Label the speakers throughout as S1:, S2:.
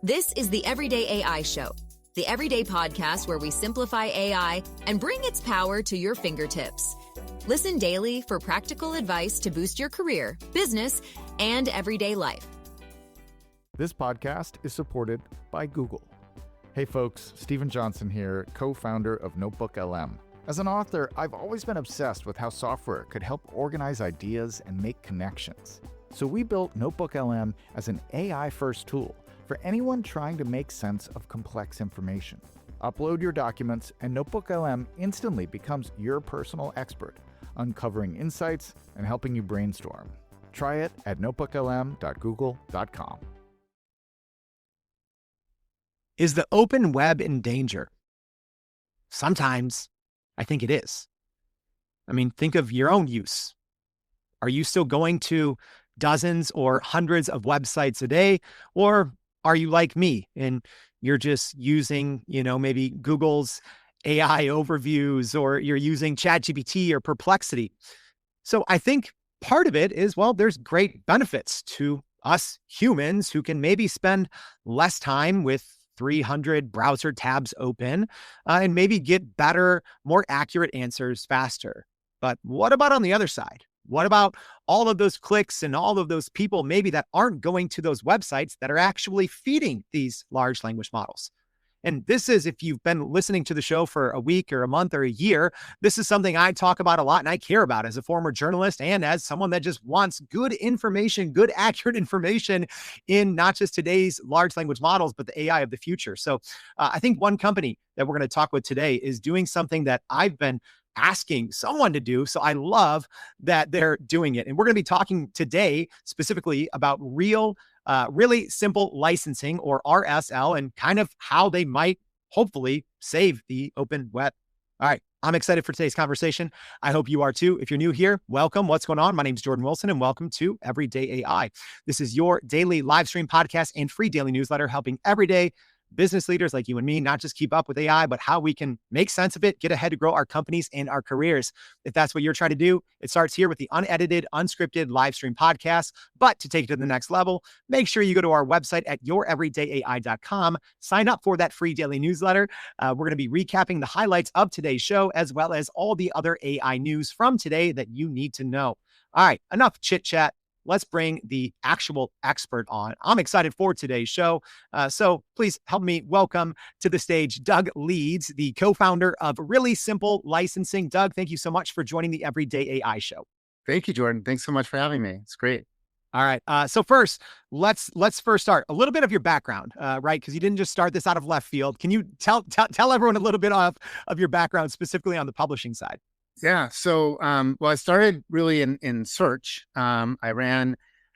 S1: This is the Everyday AI Show, the everyday podcast where we simplify AI and bring its power to your fingertips. Listen daily for practical advice to boost your career, business, and everyday life.
S2: This podcast is supported by Google. Hey folks, Stephen Johnson here, co-founder of Notebook LM. As an author, I've always been obsessed with how software could help organize ideas and make connections. So we built Notebook LM as an AI-first tool for anyone trying to make sense of complex information. Upload your documents and Notebook LM instantly becomes your personal expert, uncovering insights and helping you brainstorm. Try it at notebooklm.google.com.
S3: Is the open web in danger? Sometimes I think it is. I mean, think of your own use. Are you still going to dozens or hundreds of websites a day? Or are you like me and you're just using, maybe Google's AI overviews, or you're using ChatGPT or Perplexity? So I think part of it is, there's great benefits to us humans who can maybe spend less time with 300 browser tabs open and maybe get better, more accurate answers faster. But what about on the other side? What about all of those clicks and all of those people maybe that aren't going to those websites that are actually feeding these large language models? And this is, if you've been listening to the show for a week or a month or a year, this is something I talk about a lot and I care about as a former journalist and as someone that just wants good information, good, accurate information in not just today's large language models, but the AI of the future. So I think one company that we're going to talk with today is doing something that I've been asking someone to do. So I love that they're doing it. And we're going to be talking today specifically about really simple licensing, or RSL, and kind of how they might hopefully save the open web. All right. I'm excited for today's conversation. I hope you are too. If you're new here, welcome. What's going on? My name is Jordan Wilson and welcome to Everyday AI. This is your daily live stream podcast and free daily newsletter helping everyday business leaders like you and me not just keep up with AI, but how we can make sense of it, get ahead to grow our companies and our careers. If that's what you're trying to do, it starts here with the unedited, unscripted live stream podcast. But to take it to the next level, make sure you go to our website at youreverydayai.com, sign up for that free daily newsletter. We're going to be recapping the highlights of today's show, as well as all the other AI news from today that you need to know. All right, enough chit chat. Let's bring the actual expert on. I'm excited for today's show. So please help me welcome to the stage Doug Leeds, the co-founder of Really Simple Licensing. Doug, thank you so much for joining the Everyday AI Show.
S4: Thank you, Jordan. Thanks so much for having me. It's great.
S3: All right. So first, let's first start a little bit of your background, right? Because you didn't just start this out of left field. Can you tell everyone a little bit of your background, specifically on the publishing side?
S4: Yeah. So, I started really in search. I ran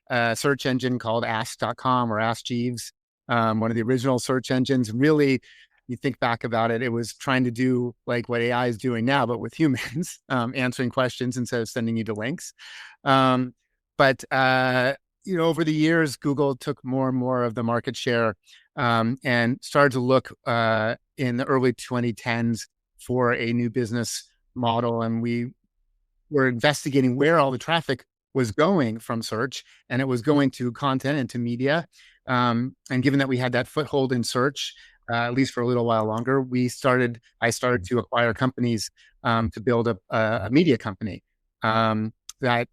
S4: a search engine called Ask.com or Ask Jeeves, one of the original search engines. Really, you think back about it, it was trying to do like what AI is doing now, but with humans, answering questions instead of sending you to links. Over the years, Google took more and more of the market share and started to look in the early 2010s for a new business model, and we were investigating where all the traffic was going from search, and it was going to content and to media. And given that we had that foothold in search, at least for a little while longer, I started to acquire companies to build a media company that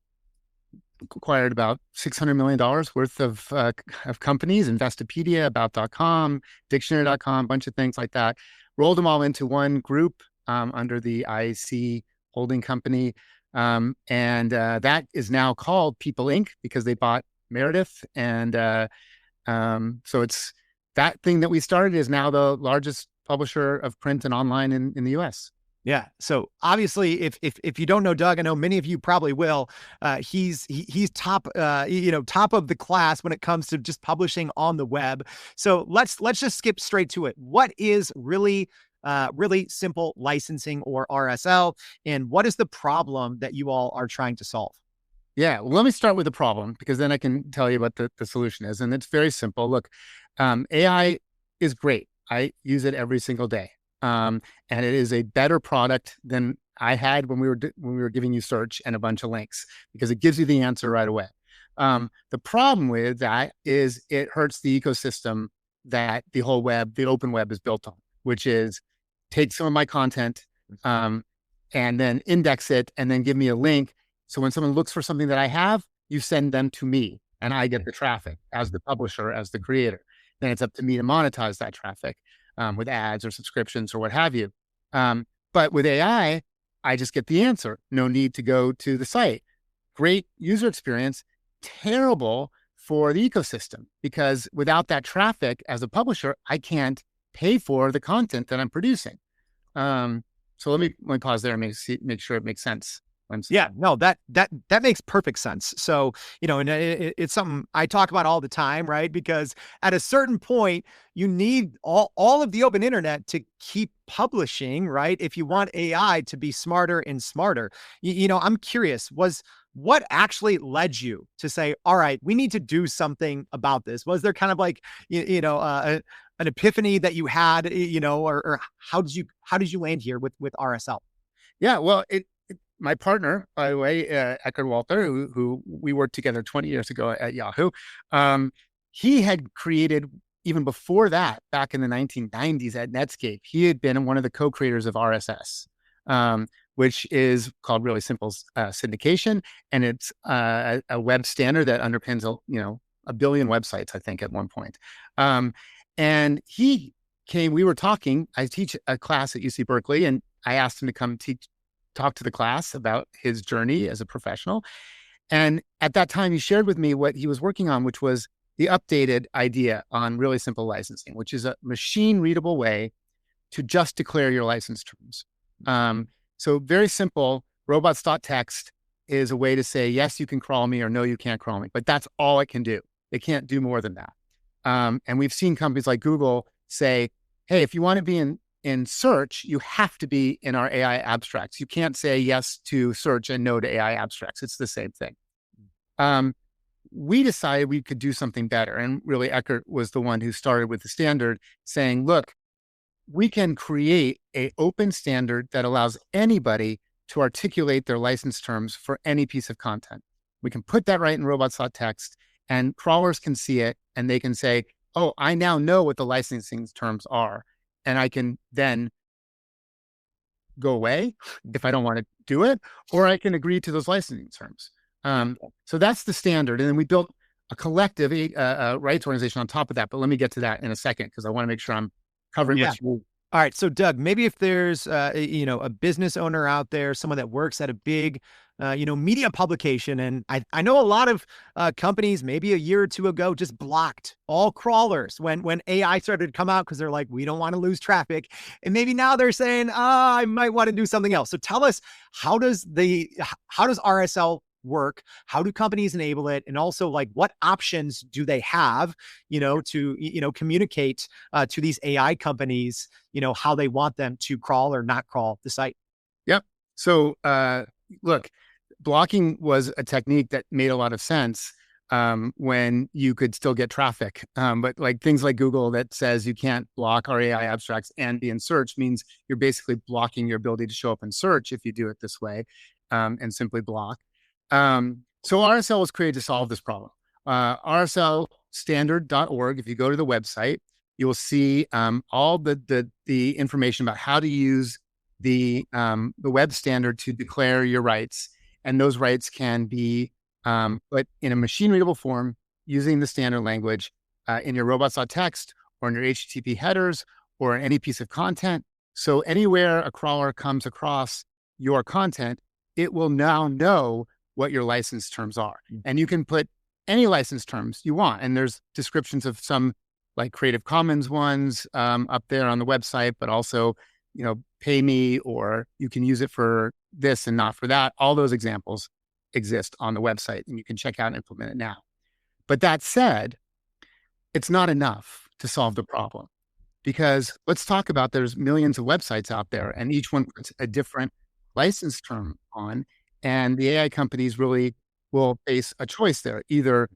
S4: acquired about $600 million worth of companies, Investopedia, About.com, Dictionary.com, a bunch of things like that, rolled them all into one group under the IC holding company. And that is now called People Inc. because they bought Meredith. And so it's that thing that we started is now the largest publisher of print and online in the US.
S3: Yeah. So obviously, if you don't know Doug, I know many of you probably will. He's top top of the class when it comes to just publishing on the web. So let's just skip straight to it. What is really simple licensing, or RSL, and what is the problem that you all are trying to solve?
S4: Yeah, well, let me start with the problem, because then I can tell you what the solution is. And it's very simple. Look, AI is great. I use it every single day. And it is a better product than I had when we were giving you search and a bunch of links, because it gives you the answer right away. The problem with that is it hurts the ecosystem that the whole web, the open web is built on, which is take some of my content, and then index it and then give me a link. So when someone looks for something that I have, you send them to me and I get the traffic as the publisher, as the creator. Then it's up to me to monetize that traffic with ads or subscriptions or what have you. But with AI, I just get the answer. No need to go to the site. Great user experience, terrible for the ecosystem, because without that traffic as a publisher, I can't pay for the content that I'm producing. So let me pause there and make sure it makes sense.
S3: Yeah, no, that makes perfect sense. So, and it's something I talk about all the time, right? Because at a certain point, you need all of the open internet to keep publishing, right? If you want AI to be smarter and smarter. I'm curious, what actually led you to say, all right, we need to do something about this? Was there kind of like, an epiphany that you had, or how did you land here with RSL?
S4: Yeah, well, my partner, by the way, Edgar Walter, who we worked together 20 years ago at Yahoo, he had created, even before that, back in the 1990s at Netscape, he had been one of the co-creators of RSS, which is called really simple syndication. And it's a web standard that underpins, a billion websites, I think, at one point. And he came, we were talking, I teach a class at UC Berkeley, and I asked him to come talk to the class about his journey as a professional. And at that time, he shared with me what he was working on, which was the updated idea on really simple licensing, which is a machine readable way to just declare your license terms. So very simple, robots.txt is a way to say, yes, you can crawl me, or no, you can't crawl me, but that's all it can do. It can't do more than that. And we've seen companies like Google say, hey, if you want to be in search, you have to be in our AI abstracts. You can't say yes to search and no to AI abstracts. It's the same thing. We decided we could do something better. And really, Edgar was the one who started with the standard, saying, look, we can create an open standard that allows anybody to articulate their license terms for any piece of content. We can put that right in robots.txt, and crawlers can see it, and they can say, oh, I now know what the licensing terms are. And I can then go away if I don't want to do it, or I can agree to those licensing terms. So that's the standard. And then we built a collective rights organization on top of that. But let me get to that in a second, because I want to make sure I'm covering what you.
S3: All right. So Doug, maybe if there's, a business owner out there, someone that works at a big, media publication. And I know a lot of companies, maybe a year or two ago, just blocked all crawlers when AI started to come out, because they're like, we don't want to lose traffic. And maybe now they're saying, I might want to do something else. So tell us, how does RSL work? How do companies enable it? And also, like, what options do they have, to, communicate to these AI companies, how they want them to crawl or not crawl the site?
S4: Yep. So, look, blocking was a technique that made a lot of sense when you could still get traffic. But like things like Google that says you can't block our AI abstracts and be in search means you're basically blocking your ability to show up in search if you do it this way, and simply block. So RSL was created to solve this problem. RSLstandard.org, if you go to the website, you will see all the information about how to use the web standard to declare your rights. And those rights can be put in a machine readable form using the standard language in your robots.txt or in your HTTP headers or any piece of content. So anywhere a crawler comes across your content, it will now know what your license terms are. And you can put any license terms you want. And there's descriptions of some like Creative Commons ones up there on the website, but also, pay me, or you can use it for this and not for that. All those examples exist on the website, and you can check out and implement it now. But that said, it's not enough to solve the problem, because let's talk about there's millions of websites out there, and each one puts a different license term on. And the AI companies really will face a choice there. Either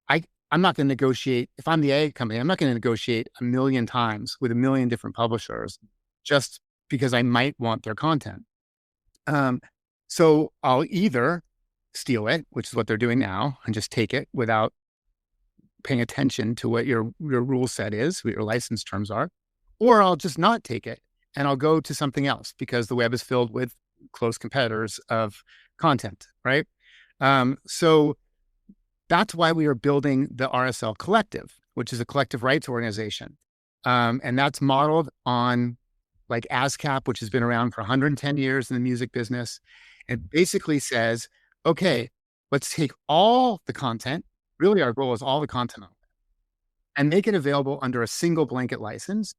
S4: I'm not going to negotiate, if I'm the AI company, I'm not going to negotiate a million times with a million different publishers just because I might want their content. So I'll either steal it, which is what they're doing now, and just take it without paying attention to what your rule set is, what your license terms are, or I'll just not take it and I'll go to something else because the web is filled with close competitors of content, right? So that's why we are building the RSL Collective, which is a collective rights organization. And that's modeled on like ASCAP, which has been around for 110 years in the music business. It basically says, okay, let's take all the content. Really, our goal is all the content on it, and make it available under a single blanket license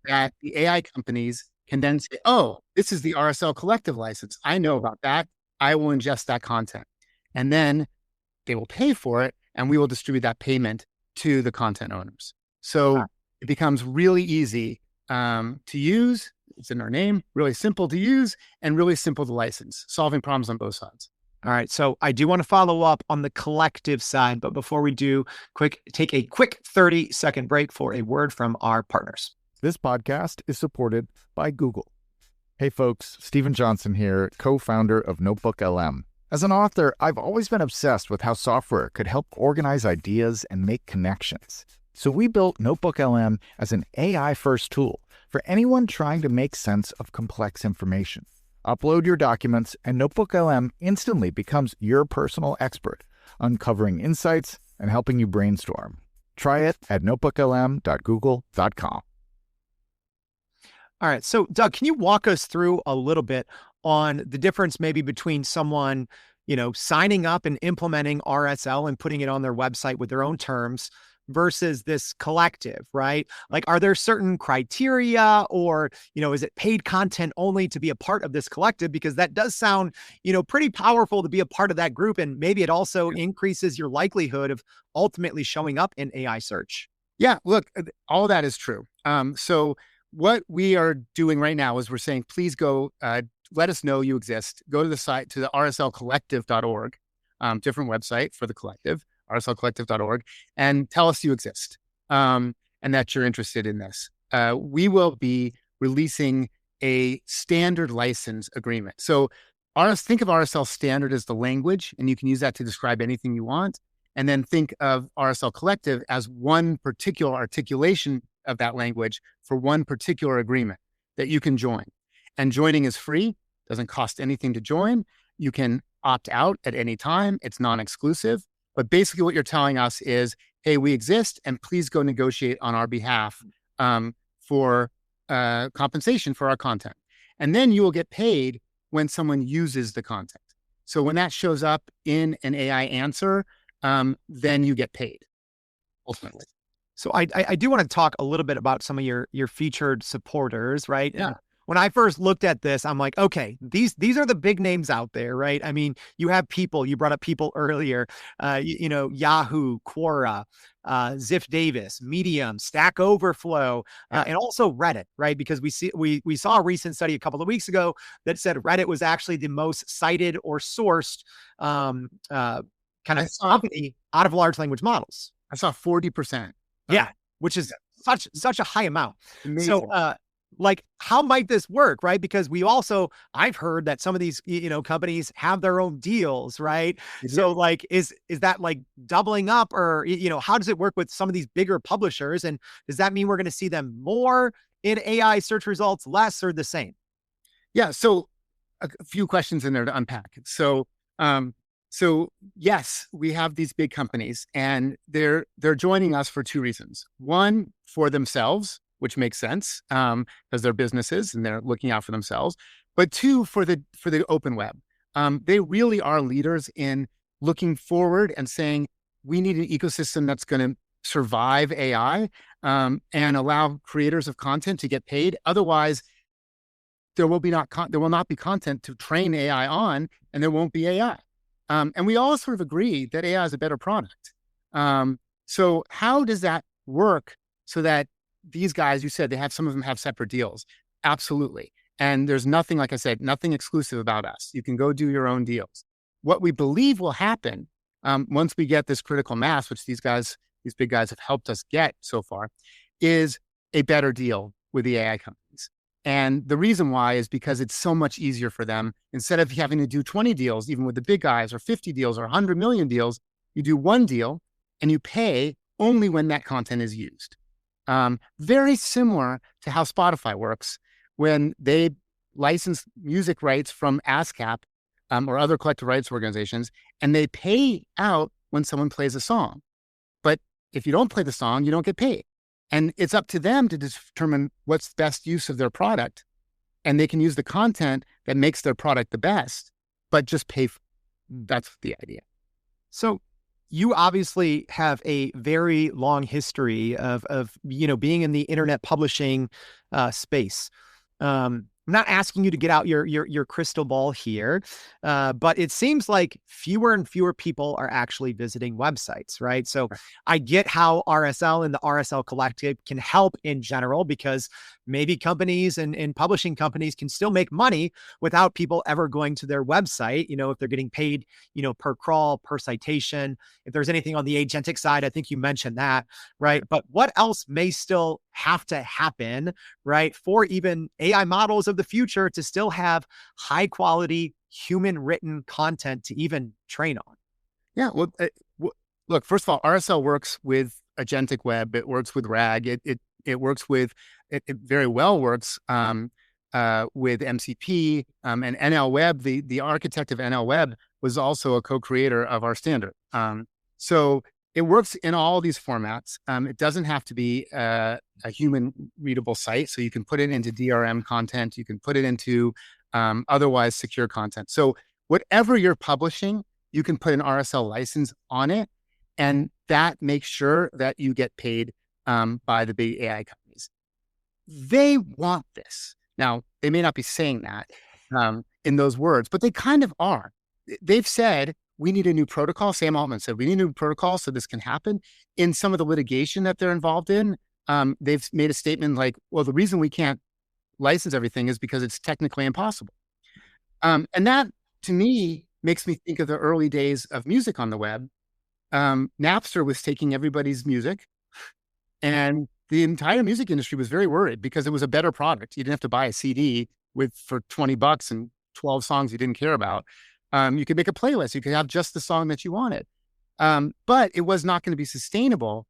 S4: that the AI companies can then say, oh, this is the RSL Collective license. I know about that. I will ingest that content. And then they will pay for it, and we will distribute that payment to the content owners. So it becomes really easy to use. It's in our name, really simple to use and really simple to license, solving problems on both sides.
S3: All right. So I do want to follow up on the collective side, but before we do, take a quick 30-second break for a word from our partners.
S2: This podcast is supported by Google. Hey folks, Steven Johnson here, co-founder of Notebook LM. As an author, I've always been obsessed with how software could help organize ideas and make connections. So we built Notebook LM as an AI-first tool for anyone trying to make sense of complex information. Upload your documents, and Notebook LM instantly becomes your personal expert, uncovering insights and helping you brainstorm. Try it at notebooklm.google.com.
S3: All right. So Doug, can you walk us through a little bit on the difference maybe between someone, signing up and implementing RSL and putting it on their website with their own terms versus this collective, right? Like, are there certain criteria or, is it paid content only to be a part of this collective? Because that does sound, pretty powerful to be a part of that group. And maybe it also increases your likelihood of ultimately showing up in AI search.
S4: Yeah, look, all that is true. So what we are doing right now is we're saying, please go, let us know you exist. Go to the site, to the rslcollective.org, different website for the collective, rslcollective.org, and tell us you exist and that you're interested in this. We will be releasing a standard license agreement. So think of RSL standard as the language, and you can use that to describe anything you want. And then think of RSL Collective as one particular articulation of that language for one particular agreement that you can join. And joining is free, doesn't cost anything to join. You can opt out at any time. It's non-exclusive. But basically what you're telling us is, hey, we exist, and please go negotiate on our behalf for compensation for our content. And then you will get paid when someone uses the content. So when that shows up in an AI answer, then you get paid, ultimately.
S3: So I do want to talk a little bit about some of your featured supporters, right?
S4: Yeah.
S3: And when I first looked at this, I'm like, okay, these are the big names out there, right? I mean, you have people, you brought up people earlier, Yahoo, Quora, Ziff Davis, Medium, Stack Overflow, and also Reddit, right? Because we saw a recent study a couple of weeks ago that said Reddit was actually the most cited or sourced kind of company out of large language models.
S4: I saw 40%.
S3: Yeah, which is such a high amount.
S4: Amazing.
S3: So, how might this work, right? Because I've heard that some of these, companies have their own deals, right? So is that like doubling up, or, how does it work with some of these bigger publishers? And does that mean we're going to see them more in AI search results, less, or the same?
S4: Yeah. So a few questions in there to unpack. So yes, we have these big companies, and they're joining us for two reasons. One, for themselves, which makes sense because they're businesses and they're looking out for themselves. But two, for the open web. They really are leaders in looking forward and saying, we need an ecosystem that's going to survive AI and allow creators of content to get paid. Otherwise, there will not be content to train AI on, and there won't be AI. And we all sort of agree that AI is a better product. So how does that work so that these guys, you said some of them have separate deals? Absolutely. And there's nothing, like I said, nothing exclusive about us. You can go do your own deals. What we believe will happen once we get this critical mass, which these big guys have helped us get so far, is a better deal with the AI companies. And the reason why is because it's so much easier for them. Instead of having to do 20 deals, even with the big guys, or 50 deals or 100 million deals, you do one deal and you pay only when that content is used. Very similar to how Spotify works when they license music rights from ASCAP or other collective rights organizations, and they pay out when someone plays a song. But if you don't play the song, you don't get paid. And it's up to them to determine what's the best use of their product. And they can use the content that makes their product the best, but just pay. That's the idea.
S3: So you obviously have a very long history of being in the internet publishing space. I'm not asking you to get out your crystal ball here, but it seems like fewer and fewer people are actually visiting websites, right? So I get how RSL and the RSL Collective can help in general, because maybe companies and publishing companies can still make money without people ever going to their website, if they're getting paid, per crawl, per citation. If there's anything on the agentic side, I think you mentioned that, right? But what else may still have to happen, right, for even AI models of the future to still have high quality human written content to even train on?
S4: Yeah. Well, look, first of all, RSL works with agentic web. It works with RAG. It works with, it very well works with MCP and NL Web. The architect of NL Web was also a co-creator of our standard. So it works in all these formats. It doesn't have to be a human readable site. So you can put it into DRM content. You can put it into otherwise secure content. So whatever you're publishing, you can put an RSL license on it. And that makes sure that you get paid by the big AI companies. They want this. Now, they may not be saying that in those words, but they kind of are. They've said, we need a new protocol. Sam Altman said, we need a new protocol so this can happen. In some of the litigation that they're involved in, they've made a statement like, well, the reason we can't license everything is because it's technically impossible. And that, to me, makes me think of the early days of music on the web. Napster was taking everybody's music, and the entire music industry was very worried because it was a better product. You didn't have to buy a CD for $20 and 12 songs you didn't care about. You could make a playlist. You could have just the song that you wanted. But it was not going to be sustainable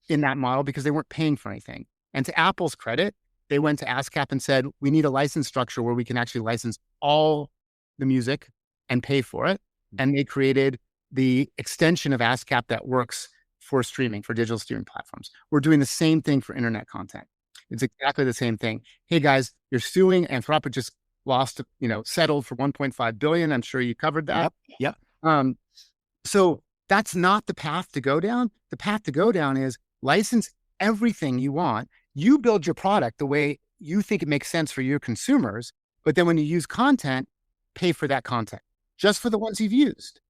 S4: in that model because they weren't paying for anything. And to Apple's credit, they went to ASCAP and said, we need a license structure where we can actually license all the music and pay for it. And they created the extension of ASCAP that works for streaming, for digital streaming platforms. We're doing the same thing for internet content. It's exactly the same thing. Hey guys, you're suing. Anthropic just settled for 1.5 billion. I'm sure you covered that.
S3: Yep.
S4: So that's not the path to go down. The path to go down is license everything you want. You build your product the way you think it makes sense for your consumers. But then when you use content, pay for that content just for the ones you've used.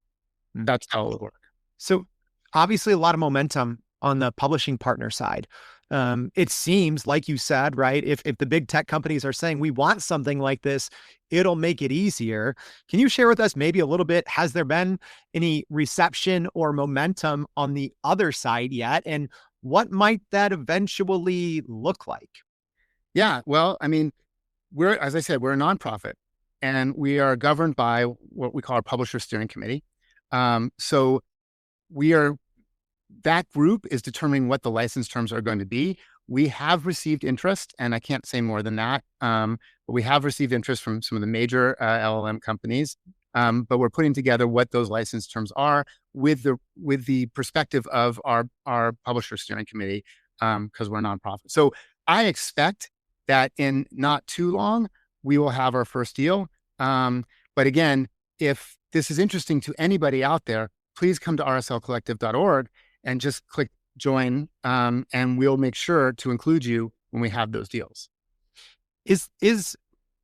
S4: That's how it will work.
S3: So obviously a lot of momentum on the publishing partner side. It seems like you said, right? If the big tech companies are saying we want something like this, it'll make it easier. Can you share with us maybe a little bit? Has there been any reception or momentum on the other side yet? And what might that eventually look like?
S4: Yeah, well, I mean, as I said, we're a nonprofit and we are governed by what we call our publisher steering committee. So that group is determining what the license terms are going to be. We have received interest, and I can't say more than that, but we have received interest from some of the major LLM companies, but we're putting together what those license terms are with the perspective of our publisher steering committee, because we're a nonprofit. So I expect that in not too long, we will have our first deal. But again, if this is interesting to anybody out there, please come to rslcollective.org and just click join, and we'll make sure to include you when we have those deals.
S3: Is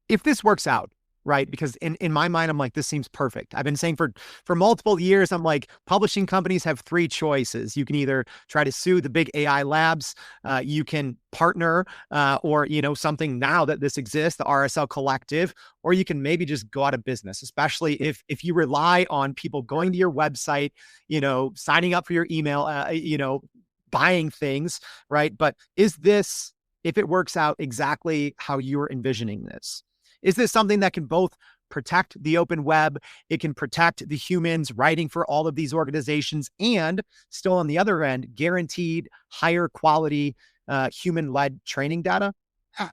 S3: if this works out, right? Because in my mind, I'm like, this seems perfect. I've been saying for multiple years, I'm like, publishing companies have three choices. You can either try to sue the big AI labs, you can partner, or, something now that this exists, the RSL Collective, or you can maybe just go out of business, especially if you rely on people going to your website, signing up for your email, buying things, right? But is this, if it works out exactly how you're envisioning this, is this something that can both protect the open web. It can protect the humans writing for all of these organizations, and still on the other end, guaranteed higher quality human-led training data?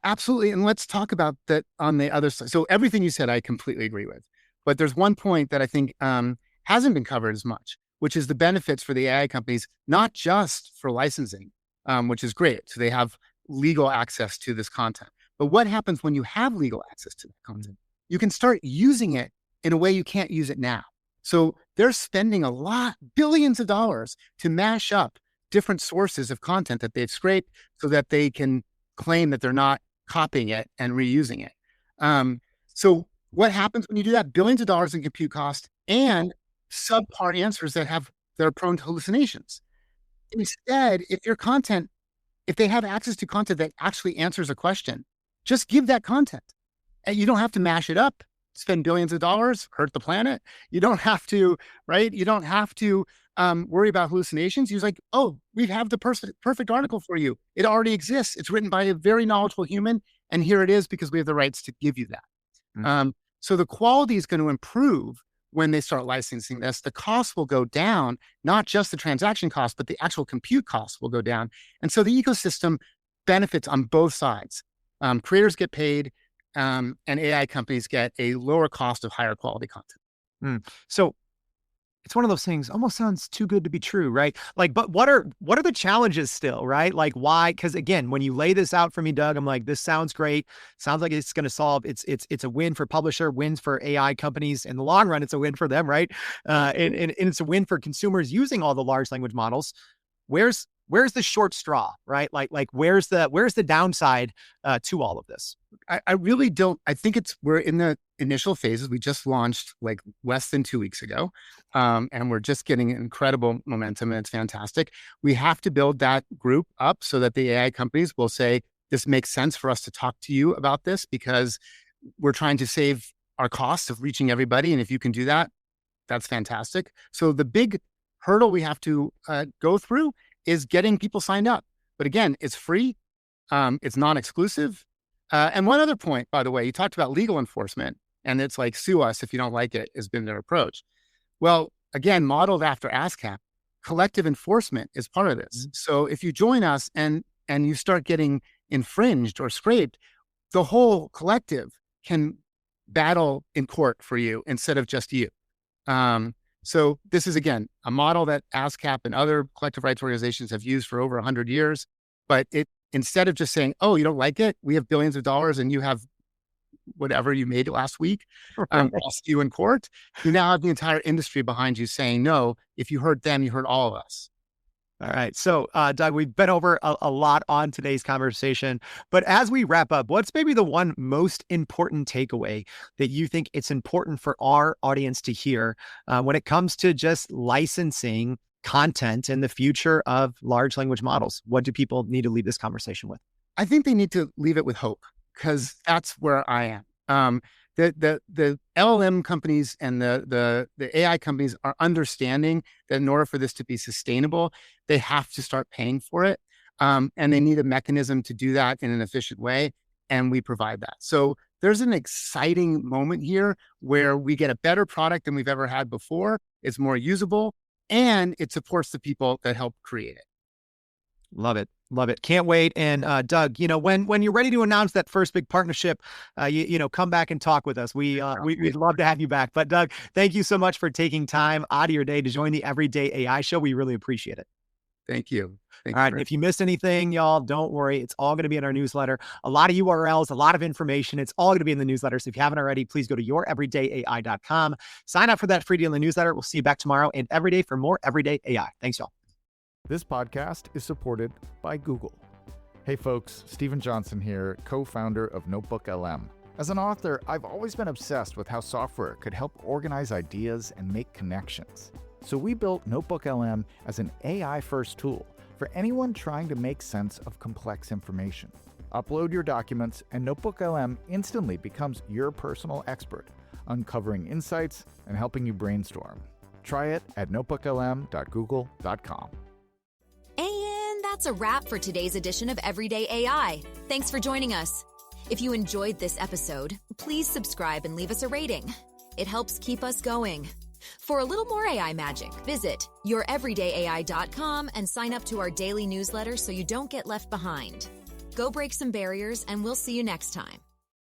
S4: Absolutely. And let's talk about that on the other side. So everything you said, I completely agree with. But there's one point that I think hasn't been covered as much, which is the benefits for the AI companies, not just for licensing, which is great. So they have legal access to this content. But what happens when you have legal access to that content? You can start using it in a way you can't use it now. So they're spending billions of dollars to mash up different sources of content that they've scraped so that they can claim that they're not copying it and reusing it. So what happens when you do that? Billions of dollars in compute cost and subpar answers that are prone to hallucinations. Instead, if they have access to content that actually answers a question, just give that content. And you don't have to mash it up, spend billions of dollars, hurt the planet. You don't have to, right? You don't have to worry about hallucinations. You're like, oh, we have the perfect article for you. It already exists. It's written by a very knowledgeable human. And here it is because we have the rights to give you that. So the quality is going to improve when they start licensing this. The cost will go down, not just the transaction cost, but the actual compute cost will go down. And so the ecosystem benefits on both sides. Creators get paid, and AI companies get a lower cost of higher quality content.
S3: So it's one of those things, almost sounds too good to be true, right? Like, but what are the challenges still, right? Like, why? Because again, when you lay this out for me, Doug, I'm like, this sounds great. Sounds like it's going to solve. It's a win for publisher, wins for AI companies. In the long run, it's a win for them, right? And it's a win for consumers using all the large language models. Where's the short straw, right? Like where's the downside to all of this?
S4: I really don't. I think we're in the initial phases. We just launched like less than 2 weeks ago, and we're just getting incredible momentum, and it's fantastic. We have to build that group up so that the AI companies will say, this makes sense for us to talk to you about this because we're trying to save our costs of reaching everybody. And if you can do that, that's fantastic. So the big hurdle we have to go through is getting people signed up. But again, it's free. It's non-exclusive. And one other point, by the way, you talked about legal enforcement, and it's like, sue us if you don't like it, has been their approach. Well, again, modeled after ASCAP, collective enforcement is part of this. So if you join us and you start getting infringed or scraped, the whole collective can battle in court for you instead of just you. So this is, again, a model that ASCAP and other collective rights organizations have used for over 100 years. But instead of just saying, oh, you don't like it, we have billions of dollars and you have whatever you made last week, lost you in court, you now have the entire industry behind you saying, no, if you hurt them, you hurt all of us.
S3: All right. So, Doug, we've been over a lot on today's conversation, but as we wrap up, what's maybe the one most important takeaway that you think it's important for our audience to hear when it comes to just licensing content in the future of large language models? What do people need to leave this conversation with?
S4: I think they need to leave it with hope, because that's where I am. The LLM companies and the AI companies are understanding that in order for this to be sustainable, they have to start paying for it. And they need a mechanism to do that in an efficient way. And we provide that. So there's an exciting moment here where we get a better product than we've ever had before. It's more usable and it supports the people that help create it.
S3: Love it. Love it. Can't wait. And Doug, when you're ready to announce that first big partnership, come back and talk with us. We'd love to have you back. But Doug, thank you so much for taking time out of your day to join the Everyday AI Show. We really appreciate it.
S4: Thank you.
S3: All right. If you missed anything, y'all, don't worry. It's all going to be in our newsletter. A lot of URLs, a lot of information. It's all going to be in the newsletter. So if you haven't already, please go to youreverydayai.com. Sign up for that free deal in the newsletter. We'll see you back tomorrow and every day for more Everyday AI. Thanks, y'all.
S2: This podcast is supported by Google. Hey folks, Steven Johnson here, co-founder of NotebookLM. As an author, I've always been obsessed with how software could help organize ideas and make connections. So we built NotebookLM as an AI-first tool for anyone trying to make sense of complex information. Upload your documents and NotebookLM instantly becomes your personal expert, uncovering insights and helping you brainstorm. Try it at notebooklm.google.com.
S1: And that's a wrap for today's edition of Everyday AI. Thanks for joining us. If you enjoyed this episode, please subscribe and leave us a rating. It helps keep us going. For a little more AI magic, visit youreverydayai.com and sign up to our daily newsletter so you don't get left behind. Go break some barriers, and we'll see you next time.